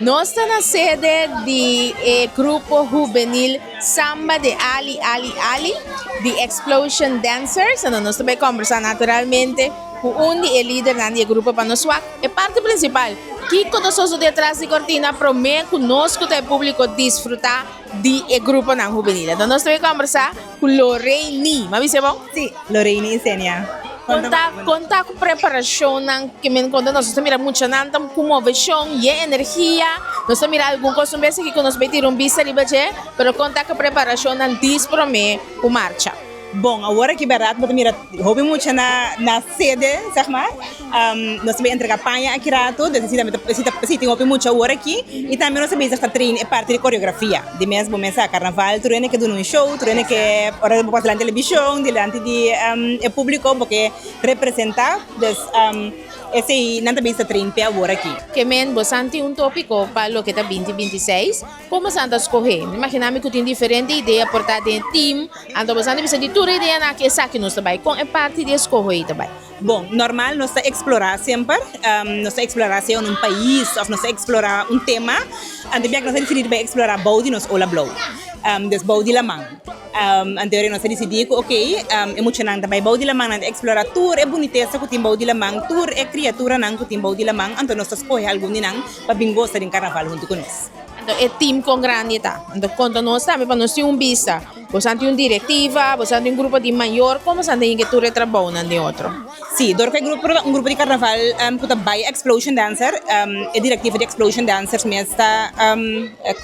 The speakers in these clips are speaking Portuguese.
Nós estamos na sede do grupo juvenil Samba de Ali, de Explosion Dancers. Então, nós também conversar naturalmente com um dos líderes do grupo para nós. É parte principal. Que conosco detrás de cortina promete conosco o público desfrutar do grupo na juvenil. Então, nós também conversar com Lorraine. Mas é bom? Sim, Lorraine e Senia. Conta com preparação que me conta nós estamos mirando muito não com motivação e energia nós estamos mirando algum costume que nós vai ter vista ali bache pero conta com preparação não desprome o marcha. Bom, agora que verdade, mas mira, houve muito na sede, zeg maar. Nós também entre campanha aqui rato, tem houve muito agora aqui e também nós também está treino é parte de coreografia. De mesmo começar carnaval, tu que do um show, tu que ora depois na televisão, diante de público porque representar esse não também está treino para agora aqui. Que men bastante tópico para o que está 2026. Como santa escolher? Imaginamos que tem diferente ideia por estar de team, então bastante bisa de tudo ideia na que sabe nós também com é parte de escolher também. Bom, normal nós está explorar sempre, nós está explorar se um país, ou nós está explorar um tema, and nós está decidir para explorar body nós ola blow, des body la mão. Anterior nós decidir que ok, emocionante também body la mão, explorar tour é boniteza que tem body la mão, tour é criatura não que tem body la mão, então nós escolhe algo não para bingo estar em carnaval junto com nós. Então é time com grande tá. Então quando nós também para nós ter vista, você tem diretiva, você tem grupo de maior, como você tem que tu retrabalha de outro. Sim, dor que grupo de carnaval que também Explosion Dancer, é diretiva de Explosion Dancers mesmo está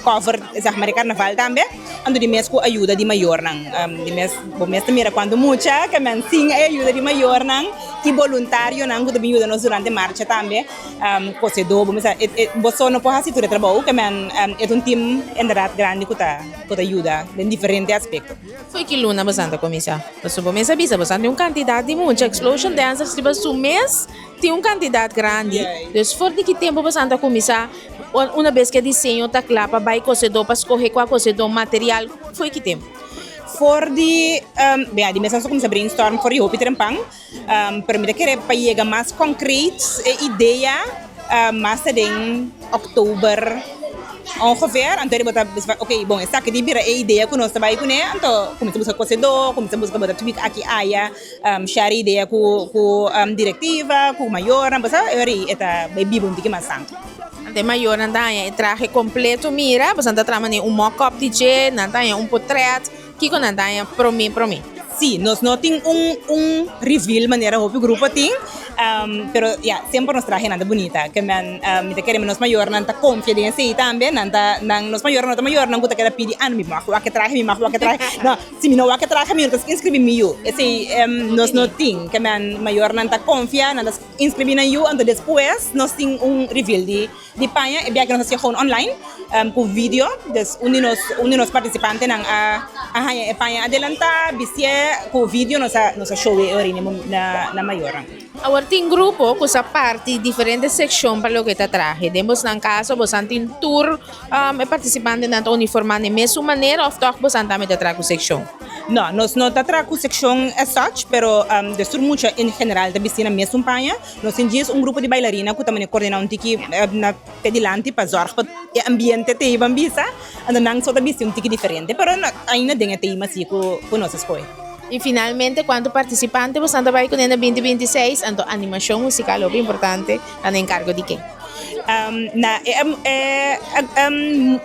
cover zeg maar carnaval também, ando de mesmo com ajuda de maior não, de mesmo mira quando muita que men sim ajuda de maior não, que voluntário não que também ajuda nós durante marcha também, você do, você não pode fazer tu retrabalho que men é um time enderat grande que tá ajuda em diferentes aspectos. Foi que luna bastante começar. Você começa a ver bastante um candidato de muita Explosion Dancers, se você mês tem um candidato grande. Então, for de que tempo bastante começar, uma vez que desenho tá claro, vai cosedor para escolher qual cosedor material, foi que tempo? For de, bem, de mesmo começa a brainstorm for o Trempang, permite que para chegar mais concreto, ideia, mais em outubro. Ongeveer, então ele bota, ok, bom, essa aqui é a ideia que nós trabalhamos com ele, então começamos a buscar cosedor, começamos a buscar tweak aqui aia, share ideia com diretiva, com maior, mas é bem bom de que mais santo. Ante maior andaya traje completo mira, bastante trama um mock-up DJ, andaya portrait, que com andaya promi. Sim, nós não temos reveal maneira que o grupo tem, pero sempre nos traje nada bonita, que me queremos nós maior não tá confiança e também não nós maior não gusta que pedir me marco a que traje não se me não a que traje me nós inscrevi me eu esse nós não tem que maior não tá confia não inscrevi na eu então depois nós tem reveal de panha e bem que nós fazemos online com vídeo des uninos participantes não a panha adelantar bisie com vídeo nossa show na maior. Agora tem grupo que essa parte diferente seção para o que está traje. Demos na casa, você tem tour, participante na uniformada de mesma maneira ou você também está com seção? Não, nós não está com seção as such, pero destur muito em geral da piscina mesmo panha. Nós temos grupo de bailarina que também coordena tiki na pedilante para zorg para o ambiente te bambisa, and não só da piscina tiki diferente, pero ainda tem tema assim com nossas coisas. E finalmente, quando participante você vai com ele 2026, então animação musical é importante, está em cargo de quem?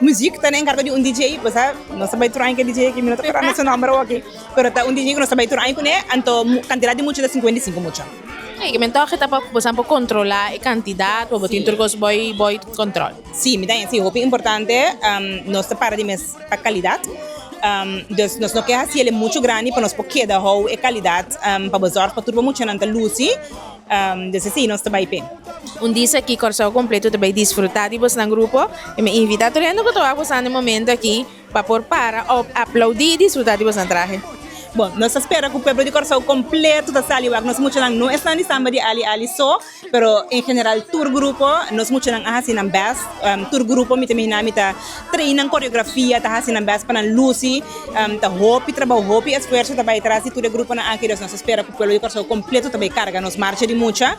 Música está em cargo de DJ, você não sabe trocar que DJ que me não está falando seu nome aqui, pero tá DJ que não sabe trocar com ele, então quantidade de muito da 55 muito. Que me toca para você controlar a quantidade, para botar turcos boy control. Sim, me dá assim, é importante, nós para de mes a qualidade. Nós não queremos fazer ele muito grande para nós porque da how é qualidade para bazar para tudo muito nanta luci desse sim nós também bem dia aqui corso completo também desfrutar de você no grupo e me invita a todo mundo que está passando momento aqui para aplaudir e desfrutar de você no traje. Bom, nós esperamos que o povo de Coração completo da sala, nós muito não estamos de samba de Ali só, pero em geral tour grupo, nós muito não assim na best, tour grupo me também tá treinando coreografia, tá assim na best para Lucy, tá hope trabalho hope esforço também traz tudo grupo na aqui nós esperamos que o povo de Coração completo também carga nos marcha de muita,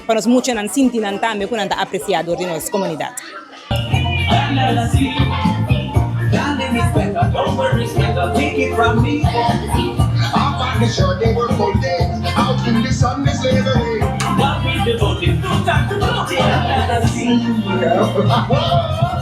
para nós muito não sentir não também com não apreciador de nossa comunidade. Darling, respect her, don't worry, respect her, take it from me. Half on the shirt, they work all day. Out in the sun, they slavery. Love me devoted, time to party, I see.